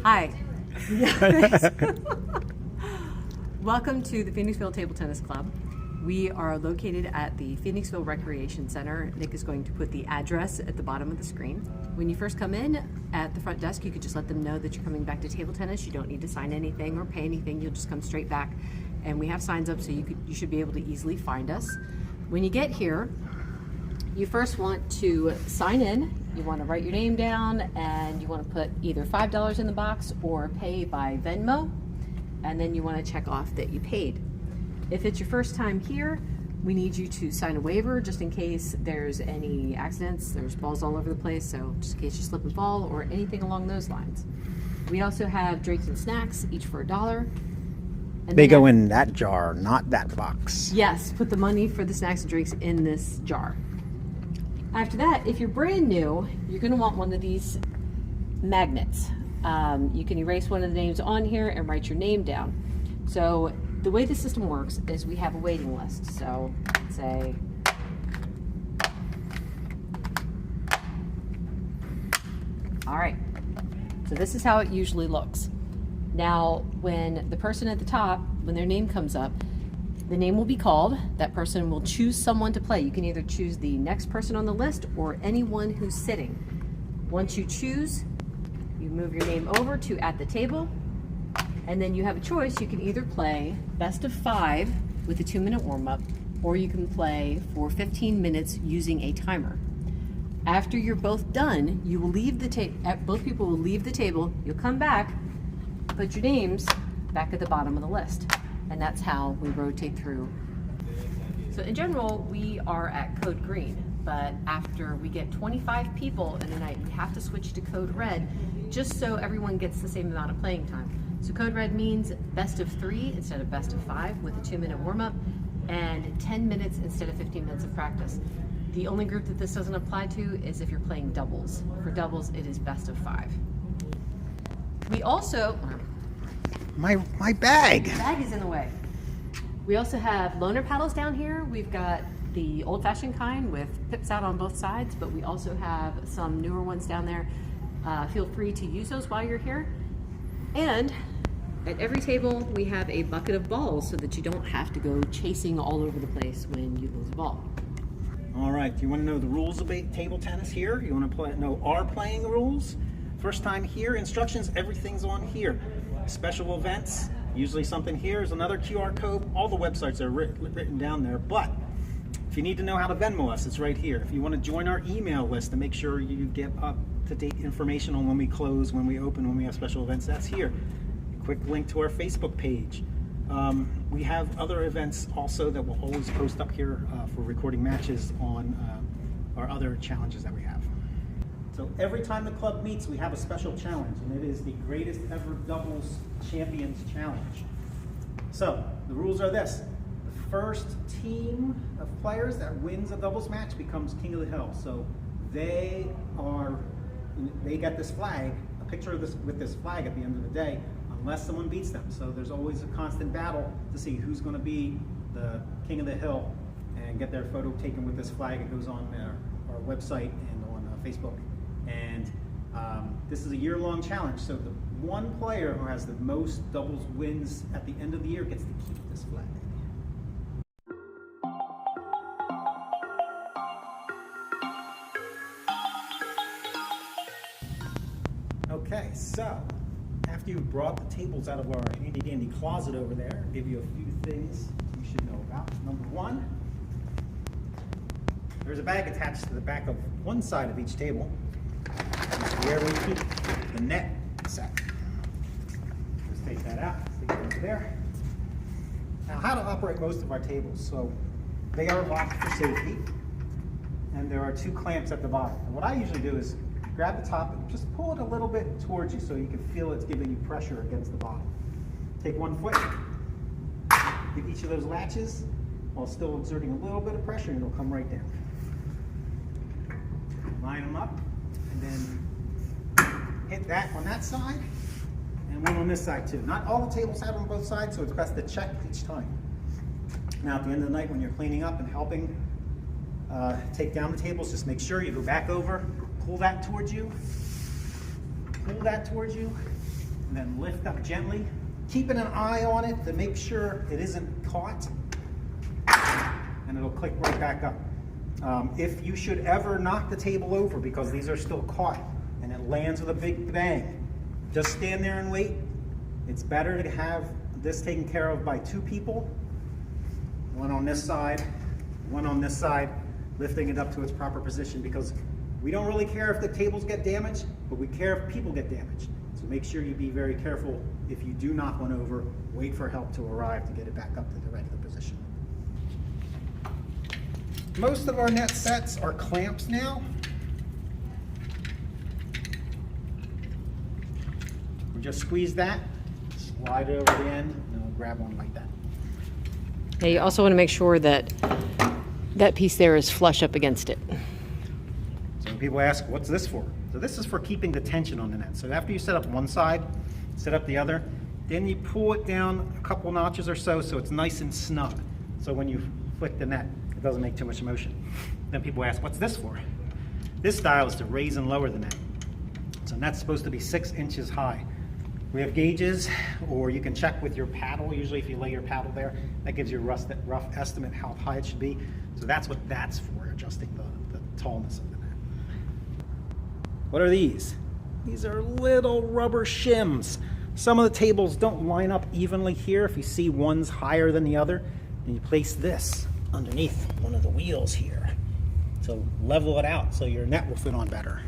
Hi. Welcome to the Phoenixville Table Tennis Club. We are located at the Phoenixville Recreation Center. Nick is going to put the address at the bottom of the screen. When you first come in at the front desk, you could just let them know that you're coming back to table tennis. You don't need to sign anything or pay anything. You'll just come straight back. And we have signs up so you should be able to easily find us. When you get here, you first want to sign in. You want to write your name down and you want to put either $5 in the box or pay by Venmo. And then you want to check off that you paid. If it's your first time here, we need you to sign a waiver just in case there's any accidents. There's balls all over the place, so just in case you slip and fall or anything along those lines. We also have drinks and snacks, each for $1. And they go in that jar, not that box. Yes, put the money for the snacks and drinks in this jar. After that, if you're brand new, you're going to want one of these magnets. You can erase one of the names on here and write your name down. So the way the system works is we have a waiting list. So let's say all right, so this is how it usually looks. Now when the person at the top, when their name comes up, the name will be called. That person will choose someone to play. You can either choose the next person on the list or anyone who's sitting. Once you choose, you move your name over to at the table, and then you have a choice. You can either play best of 5 with a 2-minute warm-up, or you can play for 15 minutes using a timer. After you're both done, you will leave the table. Both people will leave the table. You'll come back, put your names back at the bottom of the list, and that's how we rotate through. So in general, we are at code green, but after we get 25 people in a night, we have to switch to code red, just so everyone gets the same amount of playing time. So code red means best of 3 instead of best of 5 with a 2-minute warm-up, and 10 minutes instead of 15 minutes of practice. The only group that this doesn't apply to is if you're playing doubles. For doubles, it is best of 5. We also, My bag. the bag is in the way. We also have loaner paddles down here. We've got the old-fashioned kind with pips out on both sides, but we also have some newer ones down there. Feel free to use those while you're here. And at every table, we have a bucket of balls so that you don't have to go chasing all over the place when you lose a ball. All right, do you want to know the rules of table tennis here? You want to know our playing rules? First time here, instructions, everything's on here. Special events, usually something here is another QR code. All the websites are written down there, but if you need to know how to Venmo us, it's right here. If you want to join our email list to make sure you get up-to-date information on when we close, when we open, when we have special events, that's here. A quick link to our Facebook page. We have other events also that we'll always post up here for recording matches on our other challenges that we have. So every time the club meets, we have a special challenge, and it is the greatest ever doubles champions challenge. So the rules are this. The first team of players that wins a doubles match becomes king of the hill. So they get this flag, a picture of this with this flag at the end of the day, unless someone beats them. So there's always a constant battle to see who's going to be the king of the hill and get their photo taken with this flag. It goes on our website and on Facebook. And this is a year-long challenge. So the one player who has the most doubles wins at the end of the year gets to keep this flag. Okay, so after you've brought the tables out of our handy-dandy closet over there, I'll give you a few things you should know about. Number 1, there's a bag attached to the back of one side of each table. It's where we keep the net set. Just take that out, stick it over there. Now, how to operate most of our tables. So they are locked for safety, and there are 2 clamps at the bottom. And what I usually do is grab the top and just pull it a little bit towards you so you can feel it's giving you pressure against the bottom. Take one foot, hit each of those latches while still exerting a little bit of pressure, and it'll come right down. Line them up, and then hit that on that side, and one on this side too. Not all the tables have on both sides, so it's best to check each time. Now at the end of the night when you're cleaning up and helping take down the tables, just make sure you go back over, pull that towards you, and then lift up gently, keeping an eye on it to make sure it isn't caught, and it'll click right back up. If you should ever knock the table over because these are still caught and it lands with a big bang, just stand there and wait. It's better to have this taken care of by 2 people, one on this side, one on this side, lifting it up to its proper position, because we don't really care if the tables get damaged, but we care if people get damaged. So make sure you be very careful. If you do knock one over, wait for help to arrive to get it back up to the regular position. Most of our net sets are clamps now. We just squeeze that, slide it over the end, and we'll grab one like that. Now you also want to make sure that that piece there is flush up against it. So when people ask, what's this for? So this is for keeping the tension on the net. So after you set up one side, set up the other, then you pull it down a couple notches or so it's nice and snug. So when you flick the net, it doesn't make too much motion. Then people ask, what's this for? This style is to raise and lower the net. So net's supposed to be 6 inches high. We have gauges, or you can check with your paddle. Usually if you lay your paddle there, that gives you a rough estimate how high it should be. So that's what that's for, adjusting the tallness of the net. What are these? These are little rubber shims. Some of the tables don't line up evenly here. If you see one's higher than the other, then you place this underneath one of the wheels here to level it out so your net will fit on better.